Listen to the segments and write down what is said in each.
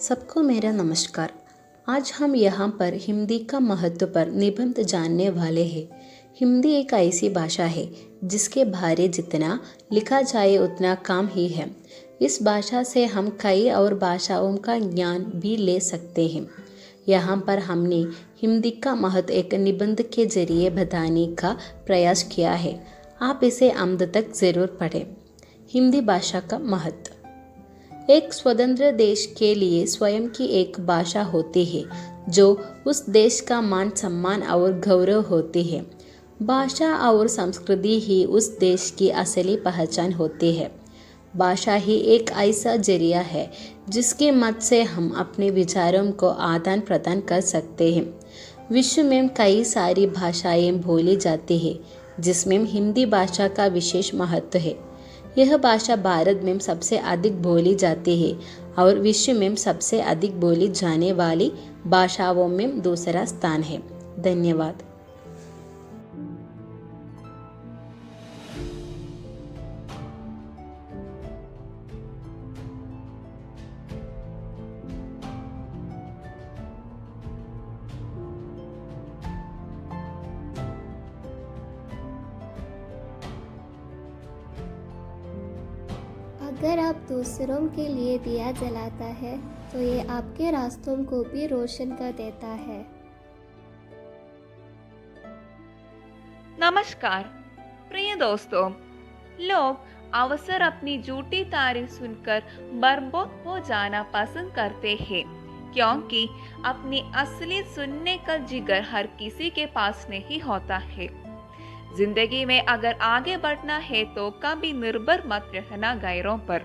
सबको मेरा नमस्कार। आज हम यहाँ पर हिंदी का महत्व पर निबंध जानने वाले हैं। हिंदी एक ऐसी भाषा है जिसके बारे जितना लिखा जाए उतना कम ही है। इस भाषा से हम कई और भाषाओं का ज्ञान भी ले सकते हैं। यहाँ पर हमने हिंदी का महत्व एक निबंध के जरिए बताने का प्रयास किया है। आप इसे अंत तक ज़रूर पढ़ें। हिंदी भाषा का महत्व। एक स्वतंत्र देश के लिए स्वयं की एक भाषा होती है जो उस देश का मान सम्मान और गौरव होती है। भाषा और संस्कृति ही उस देश की असली पहचान होती है। भाषा ही एक ऐसा जरिया है जिसके मदद से हम अपने विचारों को आदान प्रदान कर सकते हैं। विश्व में कई सारी भाषाएं बोली जाती हैं जिसमें हिंदी भाषा का विशेष महत्व है। यह भाषा भारत में सबसे अधिक बोली जाती है और विश्व में सबसे अधिक बोली जाने वाली भाषाओं में दूसरा स्थान है। धन्यवाद। अगर आप दूसरों के लिए दिया जलाता है तो ये आपके रास्तों को भी रोशन कर देता है। नमस्कार प्रिय दोस्तों, लोग अवसर अपनी झूठी तारीफ सुनकर बर्बाद हो जाना पसंद करते हैं, क्योंकि अपनी असली सुनने का जिगर हर किसी के पास नहीं होता है। जिंदगी में अगर आगे बढ़ना है तो कभी निर्भर मत रहना गैरों पर,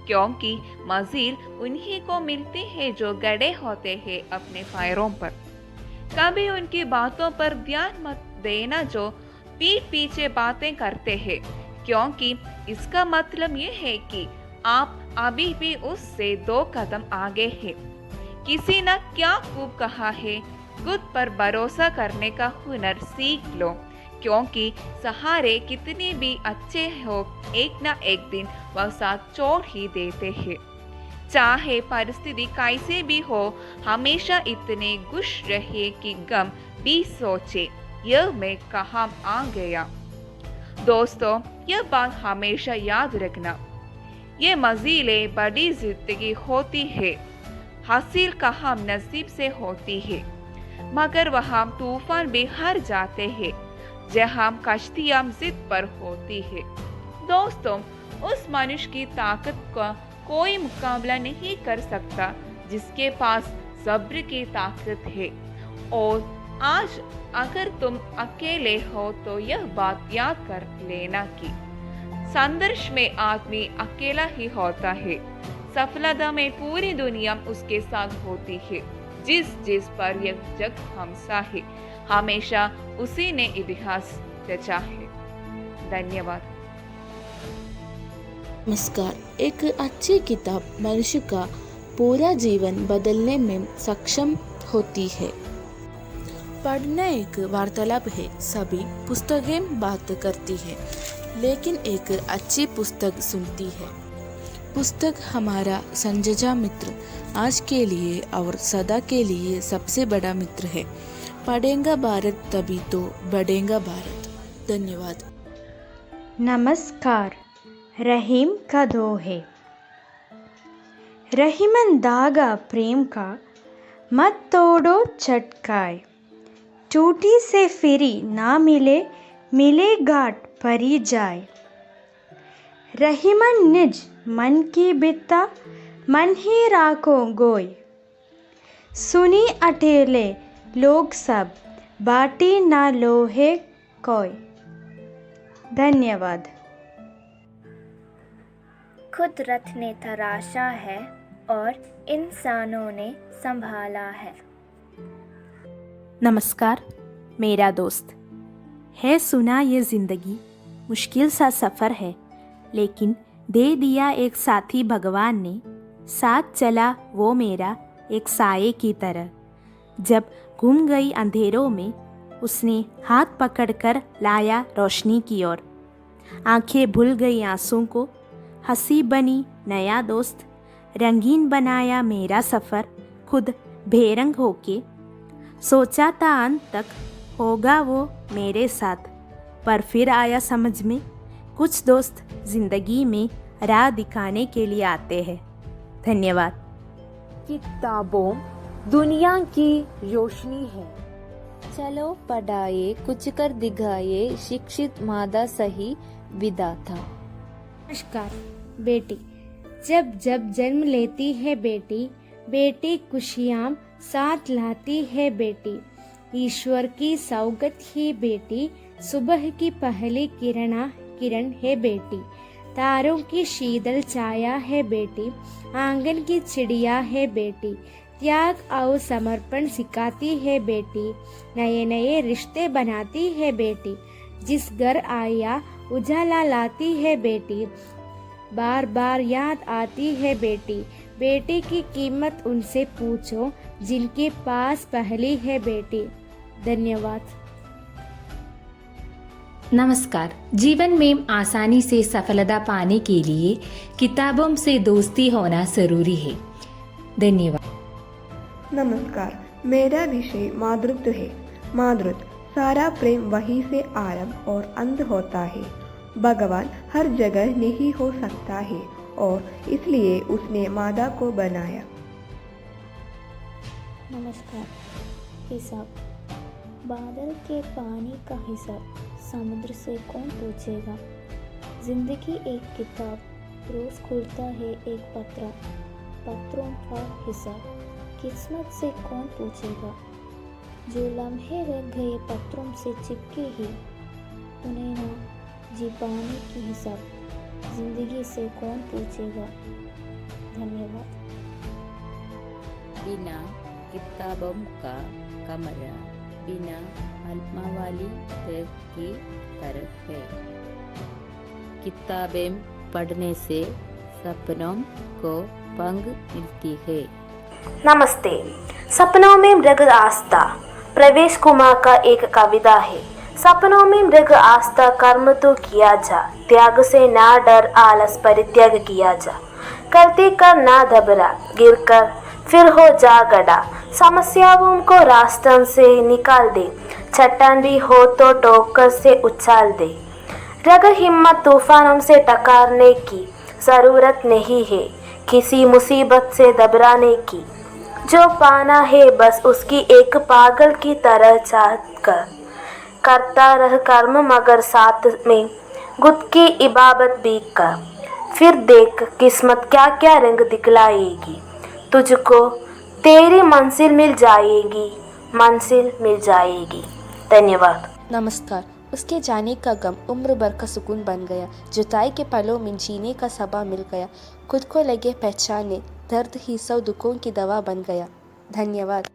क्योंकि मंजिल उन्हीं को मिलती है जो गड़े होते हैं अपने पैरों पर। कभी उनकी बातों पर ध्यान मत देना जो पीठ पीछे बातें करते हैं, क्योंकि इसका मतलब ये है कि आप अभी भी उससे 2 कदम आगे हैं। किसी ने क्या खूब कहा है, खुद पर भरोसा करने का हुनर सीख लो, क्योंकि सहारे कितने भी अच्छे हो एक ना एक दिन वह साथ छोड़ ही देते हैं। चाहे परिस्थिति कैसे भी हो, हमेशा इतने खुश रहे कि गम भी सोचे यह मैं कहाँ आ गया। दोस्तों, यह बात हमेशा याद रखना, ये मंजिलें बड़ी जिंदगी होती है, हासिल कहाँ नसीब से होती है, मगर वहाँ तूफान भी हार जाते हैं जहाँ कश्तियाँ जिद पर होती है। दोस्तों, उस मनुष्य की ताकत का कोई मुकाबला नहीं कर सकता जिसके पास सब्र की ताकत है। और आज अगर तुम अकेले हो तो यह बात याद कर लेना कि संघर्ष में आदमी अकेला ही होता है, सफलता में पूरी दुनिया उसके साथ होती है। जिस पर यह जग हमसा है, हमेशा उसी ने इतिहास रचा है। धन्यवाद। नमस्कार। एक अच्छी किताब मनुष्य का पूरा जीवन बदलने में सक्षम होती है। पढ़ना एक वार्तालाप है, सभी पुस्तकें बात करती है, लेकिन एक अच्छी पुस्तक सुनती है। पुस्तक हमारा संजजा मित्र आज के लिए और सदा के लिए सबसे बड़ा मित्र है। पढ़ेगा भारत तभी तो बढ़ेगा भारत। धन्यवाद। नमस्कार। रहीम का दोहे। रहीमन धागा प्रेम का, मत तोड़ो चटकाए। टूटी से फिरी ना मिले, मिले घाट परी जाए। रहीमन निज मन की बिता, मन ही राखो गोय। सुनी अटेले लोग सब, बाटी ना लोहे कोई। धन्यवाद। कुदरत ने तराशा है और इंसानों ने संभाला है। नमस्कार मेरा दोस्त। है सुना ये ज़िंदगी मुश्किल सा सफ़र है, लेकिन दे दिया एक साथी भगवान ने, साथ चला वो मेरा एक साये की तरह। जब गुम गई अंधेरों में उसने हाथ पकड़कर लाया रोशनी की ओर। आंखें भूल गई आंसू को, हंसी बनी नया दोस्त। रंगीन बनाया मेरा सफ़र खुद बेरंग होके। सोचा था अंत तक होगा वो मेरे साथ, पर फिर आया समझ में कुछ दोस्त ज़िंदगी में राह दिखाने के लिए आते हैं। धन्यवाद। किताबों दुनिया की रोशनी है। चलो पढ़ाए कुछ कर दिखाए, शिक्षित मादा सही विधाता। नमस्कार बेटी। जब जब जन्म लेती है बेटी, बेटी खुशियाँ साथ लाती है बेटी। ईश्वर की सौगत ही बेटी, सुबह की पहली किरण है बेटी। तारों की शीतल छाया है बेटी, आंगन की चिड़िया है बेटी। त्याग और समर्पण सिखाती है बेटी, नए नए रिश्ते बनाती है बेटी। जिस घर आया उजाला लाती है बेटी, बार बार याद आती है बेटी। बेटी की कीमत उनसे पूछो जिनके पास पहली है बेटी। धन्यवाद। नमस्कार। जीवन में आसानी से सफलता पाने के लिए किताबों से दोस्ती होना जरूरी है। धन्यवाद। नमस्कार, मेरा विषय मातृत्व है। मातृत्व सारा प्रेम वहीं से आरंभ और अंत होता है। भगवान हर जगह नहीं हो सकता है और इसलिए उसने मादा को बनाया। नमस्कार। हिसाब। बादल के पानी का हिसाब समुद्र से कौन पूछेगा। जिंदगी एक किताब, रोज खुलता है एक पत्र। पत्रों का हिसाब किस्मत से कौन पूछेगा। जो लम्हे रह गए पत्रों से चिपके ही, उन्हें ना जी पाने की हिसाब जिंदगी से कौन पूछेगा। धन्यवाद। बिना किताबों का कमरा बिना आत्मा वाली बैग की तरह है। किताबें पढ़ने से सपनों को पंख मिलती है। नमस्ते। सपनों में मृग आस्था प्रवेश कुमार का एक कविता है। सपनों में मृग आस्था कर्म तो किया जा, त्याग से ना डर आलस परित्याग किया जा। गलती कर ना घबरा, गिर कर फिर हो जा गड़ा। समस्याओं को रास्तों से निकाल दे, चट्टान भी हो तो ठोकर से उछाल दे। रग हिम्मत तूफानों से टकारने की ज़रूरत नहीं है, किसी मुसीबत से घबराने की। जो पाना है बस उसकी एक पागल की तरह चाह कर करता रह कर्म, मगर साथ में खुद की इबादत भी कर। फिर देख किस्मत क्या क्या रंग दिखलाएगी, तुझको तेरी मंजिल मिल जाएगी, मंजिल मिल जाएगी। धन्यवाद। नमस्कार। उसके जाने का गम उम्र भर का सुकून बन गया। जुताई के पलों में जीने का सबा मिल गया। खुद को लगे पहचाने, दर्द ही सब दुखों की दवा बन गया। धन्यवाद।